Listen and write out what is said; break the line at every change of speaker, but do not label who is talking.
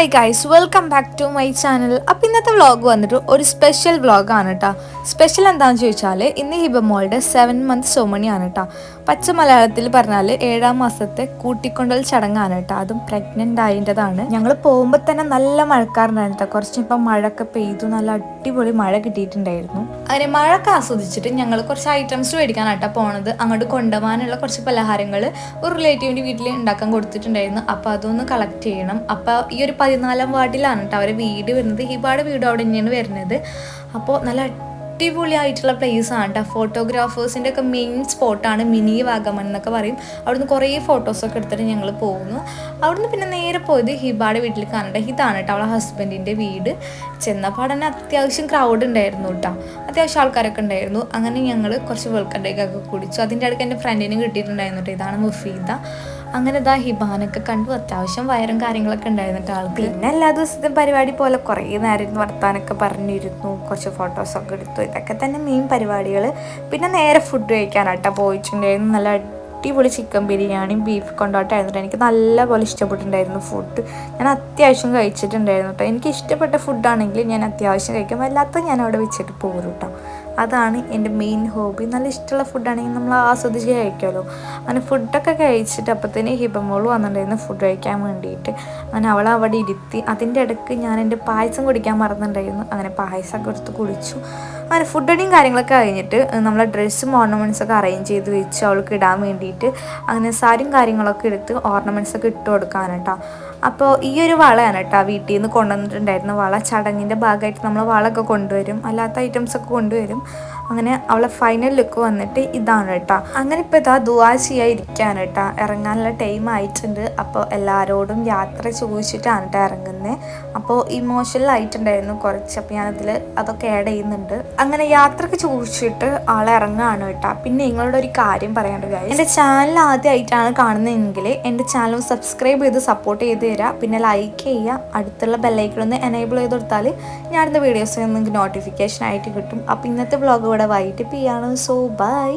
Hi guys, welcome back to my channel. അപ്പോൾ ഇന്നത്തെ vlog വന്നിട്ട് ഒരു സ്പെഷ്യൽ വ്ളോഗാണ് കേട്ടോ. സ്പെഷ്യൽ എന്താണെന്ന് ചോദിച്ചാൽ ഇന്ന് ഹിബമോളുടെ 7 മന്ത് സോമണിയാണ് കേട്ടോ. പച്ച മലയാളത്തിൽ പറഞ്ഞാൽ 7ാം മാസത്തെ കൂട്ടിക്കൊണ്ടൽ ചടങ്ങാണ് കേട്ടോ. അതും പ്രഗ്നൻ്റ് ആയതിൻ്റെതാണ്. ഞങ്ങൾ പോകുമ്പോൾ തന്നെ നല്ല മഴക്കാറുണ്ടായിരുന്നു കേട്ടോ. കുറച്ചിപ്പം മഴയൊക്കെ പെയ്തു, നല്ല അടിപൊളി മഴ കിട്ടിയിട്ടുണ്ടായിരുന്നു. അങ്ങനെ മഴയൊക്കെ ആസ്വദിച്ചിട്ട് ഞങ്ങൾ കുറച്ച് ഐറ്റംസ് മേടിക്കാനായിട്ടാ പോണത്. അങ്ങോട്ട് കൊണ്ടുപോകാനുള്ള കുറച്ച് പലഹാരങ്ങൾ ഒരു റിലേറ്റീവിൻ്റെ വീട്ടിൽ ഉണ്ടാക്കാൻ കൊടുത്തിട്ടുണ്ടായിരുന്നു. അപ്പോൾ അതൊന്ന് കളക്ട് ചെയ്യണം. അപ്പോൾ ഈ ഒരു 14ാം വാർഡിലാണ് കേട്ടോ അവരെ വീട് വരുന്നത്. ഹിബാടെ വീട് അവിടെ തന്നെയാണ് വരുന്നത്. അപ്പോൾ നല്ല അടിപൊളിയായിട്ടുള്ള പ്ലേസാണ് കേട്ടോ. ഫോട്ടോഗ്രാഫേഴ്സിൻ്റെ ഒക്കെ മെയിൻ സ്പോട്ടാണ്. മിനി വാഗമൺ എന്നൊക്കെ പറയും. അവിടുന്ന് കുറേ ഫോട്ടോസൊക്കെ എടുത്തിട്ട് ഞങ്ങൾ പോകുന്നു. അവിടുന്ന് പിന്നെ നേരെ പോയത് ഹിബാടെ വീട്ടിൽ കാണട്ടെ. ഇതാണ് കേട്ടോ അവളെ ഹസ്ബൻഡിൻ്റെ വീട്. ചെന്നപ്പോൾ തന്നെ അത്യാവശ്യം ക്രൗഡ് ഉണ്ടായിരുന്നു കേട്ടോ. അത്യാവശ്യം ആൾക്കാരൊക്കെ ഉണ്ടായിരുന്നു. അങ്ങനെ ഞങ്ങൾ കുറച്ച് വെൽക്കം ഡേക്കൊക്കെ കുടിച്ചു. അതിൻ്റെ ഇടയ്ക്ക് എൻ്റെ ഫ്രണ്ടിനും കിട്ടിയിട്ടുണ്ടായിരുന്നു കേട്ടോ. ഇതാണ് മുഫീദ. അങ്ങനെ ഇതാ ഹിബാനൊക്കെ കണ്ടു. അത്യാവശ്യം വയറും കാര്യങ്ങളൊക്കെ ഉണ്ടായിരുന്നിട്ട് ആൾക്ക്. പിന്നെ എല്ലാ ദിവസത്തെയും പരിപാടി പോലെ കുറേ നേരം വർത്താനൊക്കെ പറഞ്ഞിരുന്നു, കുറച്ച് ഫോട്ടോസൊക്കെ എടുത്തു. ഇതൊക്കെ തന്നെ മെയിൻ പരിപാടികൾ. പിന്നെ നേരെ ഫുഡ് കഴിക്കാനാട്ടോ പോയിട്ടുണ്ടായിരുന്നു. നല്ല അടിപൊളി ചിക്കൻ ബിരിയാണിയും ബീഫ് കൊണ്ടോട്ടായിരുന്നു. എനിക്ക് നല്ലപോലെ ഇഷ്ടപ്പെട്ടിട്ടുണ്ടായിരുന്നു ഫുഡ്. ഞാൻ അത്യാവശ്യം കഴിച്ചിട്ടുണ്ടായിരുന്നു കേട്ടോ. എനിക്ക് ഇഷ്ടപ്പെട്ട ഫുഡാണെങ്കിൽ ഞാൻ അത്യാവശ്യം കഴിക്കും, അല്ലാത്ത ഞാൻ അവിടെ വെച്ചിട്ട് പോരും കേട്ടോ. അതാണ് എൻ്റെ മെയിൻ ഹോബി. നല്ല ഇഷ്ടമുള്ള ഫുഡാണെങ്കിൽ നമ്മൾ ആസ്വദിച്ച് കഴിക്കുമല്ലോ. അങ്ങനെ ഫുഡൊക്കെ കഴിച്ചിട്ട് അപ്പോഴത്തേന് ഹിബമോൾ വന്നിട്ടുണ്ടായിരുന്നു ഫുഡ് കഴിക്കാൻ വേണ്ടിയിട്ട്. അങ്ങനെ അവളെ അവിടെ ഇരുത്തി. അതിൻ്റെ ഇടയ്ക്ക് ഞാൻ എൻ്റെ പായസം കുടിക്കാൻ മറന്നിട്ടുണ്ടായിരുന്നു. അങ്ങനെ പായസമൊക്കെ എടുത്ത് കുടിച്ചു. അങ്ങനെ ഫുഡടിയും കാര്യങ്ങളൊക്കെ കഴിഞ്ഞിട്ട് നമ്മളെ ഡ്രസ്സും ഓർണമെൻറ്റ്സൊക്കെ അറേഞ്ച് ചെയ്ത് വെച്ച് അവൾക്ക് ഇടാൻ വേണ്ടിയിട്ട് അങ്ങനെ സാരിയും കാര്യങ്ങളൊക്കെ എടുത്ത് ഓർണമെൻറ്റ്സൊക്കെ ഇട്ട് കൊടുക്കാനാണ് കേട്ടോ. അപ്പോൾ ഈ ഒരു വളയാണ് കേട്ടോ വീട്ടിൽ നിന്ന് കൊണ്ടുവന്നിട്ടുണ്ടായിരുന്ന വള. ചടങ്ങിൻ്റെ ഭാഗമായിട്ട് നമ്മൾ വളമൊക്കെ കൊണ്ടുവരും, അല്ലാത്ത ഐറ്റംസൊക്കെ കൊണ്ടുവരും. അങ്ങനെ അവളെ ഫൈനൽ ലുക്ക് വന്നിട്ട് ഇതാണ് കേട്ടോ. അങ്ങനെ ഇപ്പോൾ ഇതാ ദുആ ചെയ്യാതിരിക്കുകയാണ് കേട്ടോ. ഇറങ്ങാനുള്ള ടൈം ആയിട്ടുണ്ട്. അപ്പോൾ എല്ലാവരോടും യാത്ര ചോദിച്ചിട്ടാണ് കേട്ടോ ഇറങ്ങുന്നത്. അപ്പോൾ ഇമോഷണൽ ആയിട്ടുണ്ടായിരുന്നു കുറച്ച്. അപ്പോൾ ഞാനതിൽ അതൊക്കെ ആഡ് ചെയ്യുന്നുണ്ട്. അങ്ങനെ യാത്രയൊക്കെ ചോദിച്ചിട്ട് ആളെ ഇറങ്ങുകയാണ് കേട്ടോ. പിന്നെ നിങ്ങളോട് ഒരു കാര്യം പറയാണ്ട് കാര്യം, എൻ്റെ ചാനൽ ആദ്യമായിട്ടാണ് കാണുന്നതെങ്കിൽ എൻ്റെ ചാനൽ സബ്സ്ക്രൈബ് ചെയ്ത് സപ്പോർട്ട് ചെയ്ത് തരാം. പിന്നെ ലൈക്ക് ചെയ്യുക. അടുത്തുള്ള ബെല്ലൈക്കണൊന്ന് എനേബിൾ ചെയ്ത് കൊടുത്താൽ ഞാൻ അടുത്ത വീഡിയോസ് നിങ്ങൾക്ക് നോട്ടിഫിക്കേഷൻ ആയിട്ട് കിട്ടും. അപ്പോൾ ഇന്നത്തെ വ്ളോഗ് ഇവിടെ വൈകിട്ട് ചെയ്യാണ്. So by.